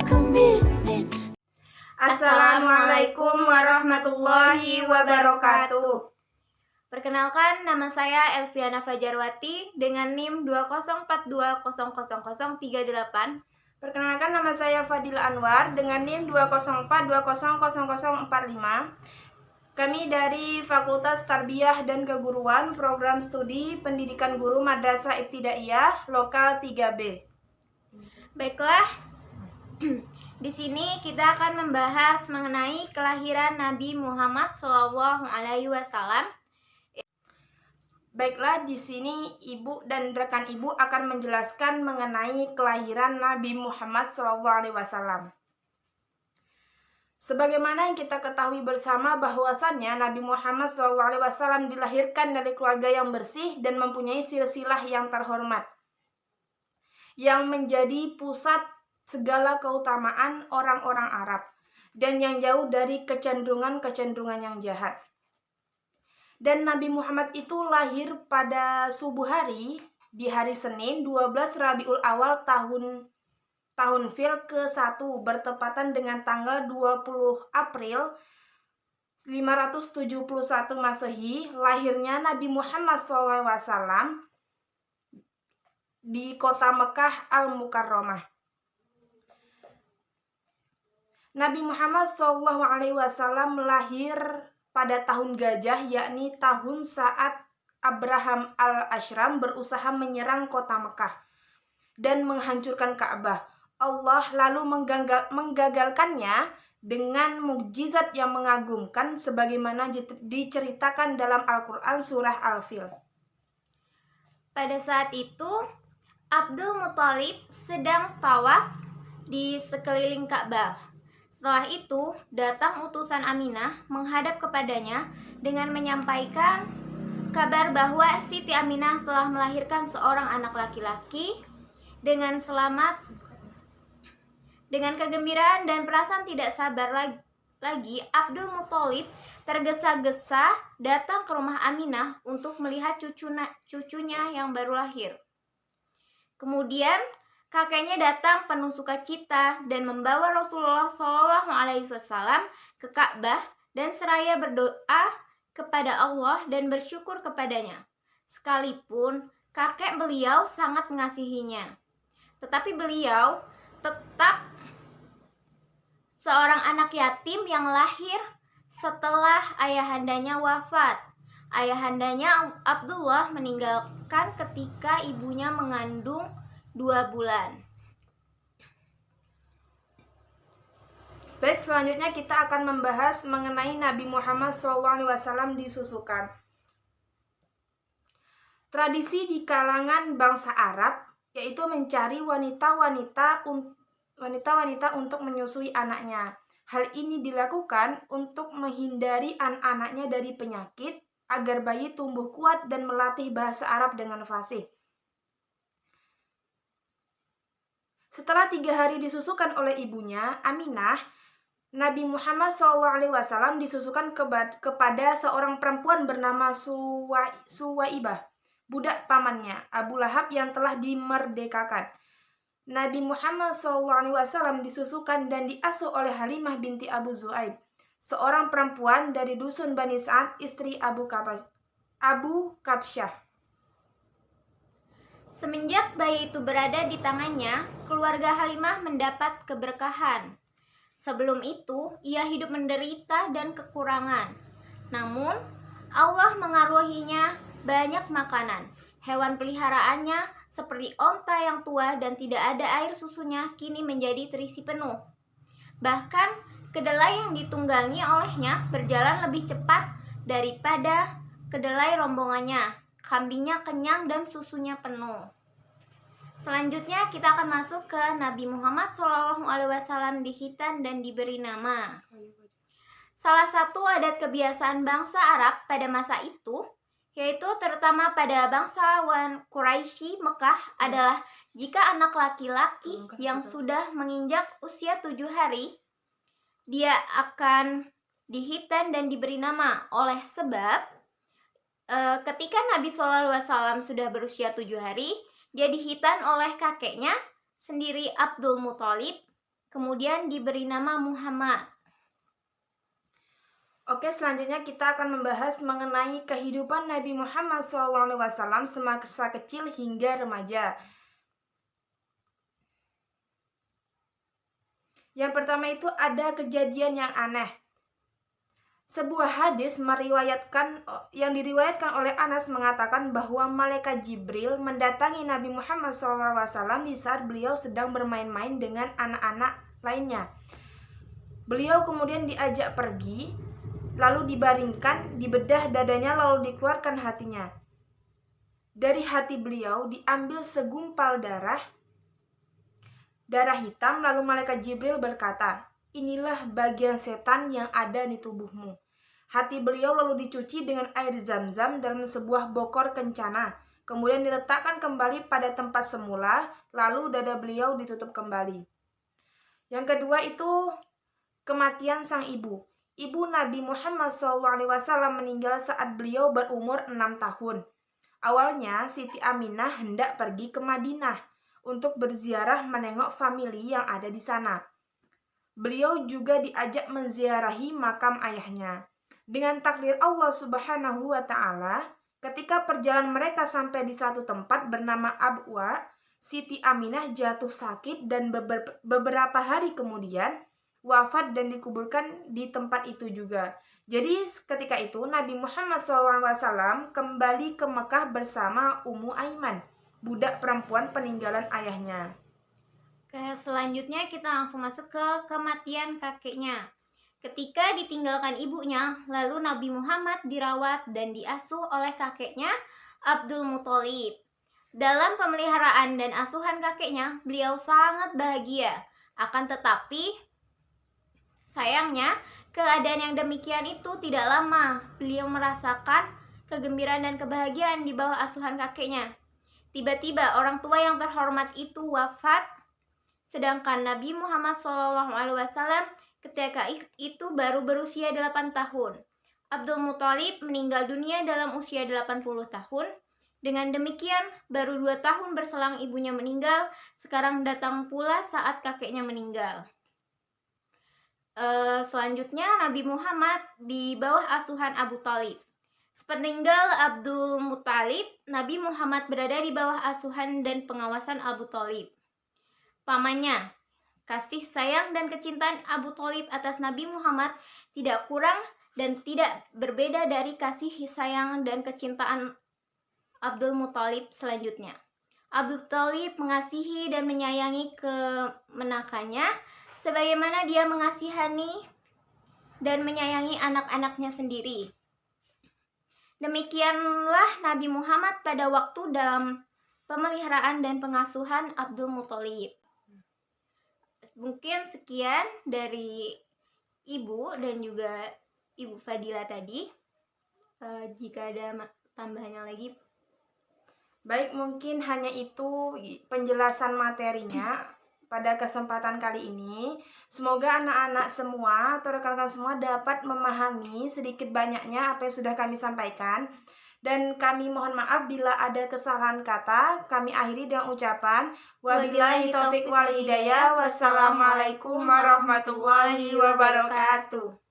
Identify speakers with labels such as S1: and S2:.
S1: commitment.
S2: Assalamualaikum warahmatullahi wabarakatuh.
S3: Perkenalkan, nama saya Elviana Fajarwati dengan NIM 204200038.
S2: Perkenalkan, nama saya Fadila Anwar dengan NIM 204200045. Kami dari Fakultas Tarbiyah dan Keguruan, Program Studi Pendidikan Guru Madrasah Ibtidaiyah Lokal 3B.
S3: Baiklah, di sini kita akan membahas mengenai kelahiran Nabi Muhammad SAW.
S2: Baiklah, di sini ibu dan rekan ibu akan menjelaskan mengenai kelahiran Nabi Muhammad SAW. Sebagaimana yang kita ketahui bersama bahwasannya Nabi Muhammad SAW dilahirkan dari keluarga yang bersih dan mempunyai silsilah yang terhormat, yang menjadi pusat segala keutamaan orang-orang Arab dan yang jauh dari kecenderungan-kecenderungan yang jahat. Dan Nabi Muhammad itu lahir pada subuh hari di hari Senin 12 Rabiul Awal tahun Fil ke-1 bertepatan dengan tanggal 20 April 571 Masehi. Lahirnya Nabi Muhammad SAW di kota Mekah Al-Mukarramah. Nabi Muhammad SAW lahir pada tahun gajah, yakni tahun saat Abraham al-Ashram berusaha menyerang kota Mekah dan menghancurkan Ka'bah. Allah lalu menggagalkannya dengan mukjizat yang mengagumkan sebagaimana diceritakan dalam Al-Quran surah Al-Fil.
S3: Pada saat itu, Abdul Muthalib sedang tawaf di sekeliling Ka'bah. Setelah itu, datang utusan Aminah menghadap kepadanya dengan menyampaikan kabar bahwa Siti Aminah telah melahirkan seorang anak laki-laki dengan selamat. Dengan kegembiraan dan perasaan tidak sabar lagi, Abdul Muthalib tergesa-gesa datang ke rumah Aminah untuk melihat cucunya yang baru lahir. Kemudian kakeknya datang penuh sukacita dan membawa Rasulullah SAW ke Ka'bah dan seraya berdoa kepada Allah dan bersyukur kepadanya. Sekalipun kakek beliau sangat mengasihinya, tetapi beliau tetap seorang anak yatim yang lahir setelah ayahandanya wafat. Ayahandanya Abdullah meninggalkan ketika ibunya mengandung 2 bulan.
S2: Baik, selanjutnya kita akan membahas mengenai Nabi Muhammad SAW disusukan. Tradisi di kalangan bangsa Arab yaitu mencari wanita-wanita untuk menyusui anaknya. Hal ini dilakukan untuk menghindari anak-anaknya dari penyakit agar bayi tumbuh kuat dan melatih bahasa Arab dengan fasih. Setelah 3 hari disusukan oleh ibunya, Aminah, Nabi Muhammad SAW disusukan kepada seorang perempuan bernama Suwaibah, budak pamannya, Abu Lahab yang telah dimerdekakan. Nabi Muhammad SAW disusukan dan diasuh oleh Halimah binti Abu Zu'aib, seorang perempuan dari dusun Bani Sa'ad, istri Abu Kabsyah.
S3: Semenjak bayi itu berada di tangannya, keluarga Halimah mendapat keberkahan. Sebelum itu, ia hidup menderita dan kekurangan. Namun, Allah mengaruniainya banyak makanan. Hewan peliharaannya seperti onta yang tua dan tidak ada air susunya kini menjadi terisi penuh. Bahkan, kedelai yang ditunggangi olehnya berjalan lebih cepat daripada kedelai rombongannya. Kambingnya kenyang dan susunya penuh. Selanjutnya kita akan masuk ke Nabi Muhammad SAW dihitan dan diberi nama. Salah satu adat kebiasaan bangsa Arab pada masa itu, yaitu terutama pada bangsawan Quraisy Mekah, adalah jika anak laki-laki yang sudah menginjak usia 7 hari, dia akan dihitan dan diberi nama. Oleh sebab ketika Nabi SAW sudah berusia 7 hari, dia dihitan oleh kakeknya sendiri Abdul Muthalib kemudian diberi nama Muhammad.
S2: Oke, selanjutnya kita akan membahas mengenai kehidupan Nabi Muhammad SAW semasa kecil hingga remaja. Yang pertama itu ada kejadian yang aneh. Sebuah hadis yang diriwayatkan oleh Anas mengatakan bahwa malaikat Jibril mendatangi Nabi Muhammad SAW di saat beliau sedang bermain-main dengan anak-anak lainnya. Beliau kemudian diajak pergi, lalu dibaringkan, dibedah dadanya, lalu dikeluarkan hatinya. Dari hati beliau diambil segumpal darah hitam, lalu malaikat Jibril berkata, "Inilah bagian setan yang ada di tubuhmu." Hati beliau lalu dicuci dengan air zam-zam dalam sebuah bokor kencana, kemudian diletakkan kembali pada tempat semula, lalu dada beliau ditutup kembali. Yang kedua itu kematian sang ibu. Ibu Nabi Muhammad SAW meninggal saat beliau berumur 6 tahun. Awalnya Siti Aminah hendak pergi ke Madinah untuk berziarah menengok famili yang ada di sana. Beliau juga diajak menziarahi makam ayahnya. Dengan takdir Allah Subhanahu wa Ta'ala, ketika perjalanan mereka sampai di satu tempat bernama Abwa, Siti Aminah jatuh sakit dan beberapa hari kemudian wafat dan dikuburkan di tempat itu juga. Jadi ketika itu Nabi Muhammad SAW kembali ke Mekah bersama Ummu Aiman, budak perempuan peninggalan ayahnya.
S3: Selanjutnya kita langsung masuk ke kematian kakeknya. Ketika ditinggalkan ibunya, lalu Nabi Muhammad dirawat dan diasuh oleh kakeknya Abdul Muthalib. Dalam pemeliharaan dan asuhan kakeknya, beliau sangat bahagia. Akan tetapi, sayangnya, keadaan yang demikian itu tidak lama. Beliau merasakan kegembiraan dan kebahagiaan di bawah asuhan kakeknya. Tiba-tiba orang tua yang terhormat itu wafat, sedangkan Nabi Muhammad SAW ketika itu baru berusia 8 tahun. Abdul Muthalib meninggal dunia dalam usia 80 tahun. Dengan demikian, baru 2 tahun berselang ibunya meninggal, sekarang datang pula saat kakeknya meninggal. Selanjutnya, Nabi Muhammad di bawah asuhan Abu Thalib. Sepeninggal Abdul Muthalib, Nabi Muhammad berada di bawah asuhan dan pengawasan Abu Thalib. Pamannya, kasih sayang dan kecintaan Abu Thalib atas Nabi Muhammad tidak kurang dan tidak berbeda dari kasih sayang dan kecintaan Abdul Muthalib selanjutnya. Abu Thalib mengasihi dan menyayangi kemenakannya sebagaimana dia mengasihani dan menyayangi anak-anaknya sendiri. Demikianlah Nabi Muhammad pada waktu dalam pemeliharaan dan pengasuhan Abdul Muthalib. Mungkin sekian dari Ibu dan juga Ibu Fadila tadi. Jika ada tambahannya lagi.
S2: Baik, mungkin hanya itu penjelasan materinya pada kesempatan kali ini. Semoga anak-anak semua atau rekan-rekan semua dapat memahami sedikit banyaknya apa yang sudah kami sampaikan. Dan kami mohon maaf bila ada kesalahan kata. Kami akhiri dengan ucapan wabillahi taufik wal hidayah. Wassalamualaikum warahmatullahi wabarakatuh.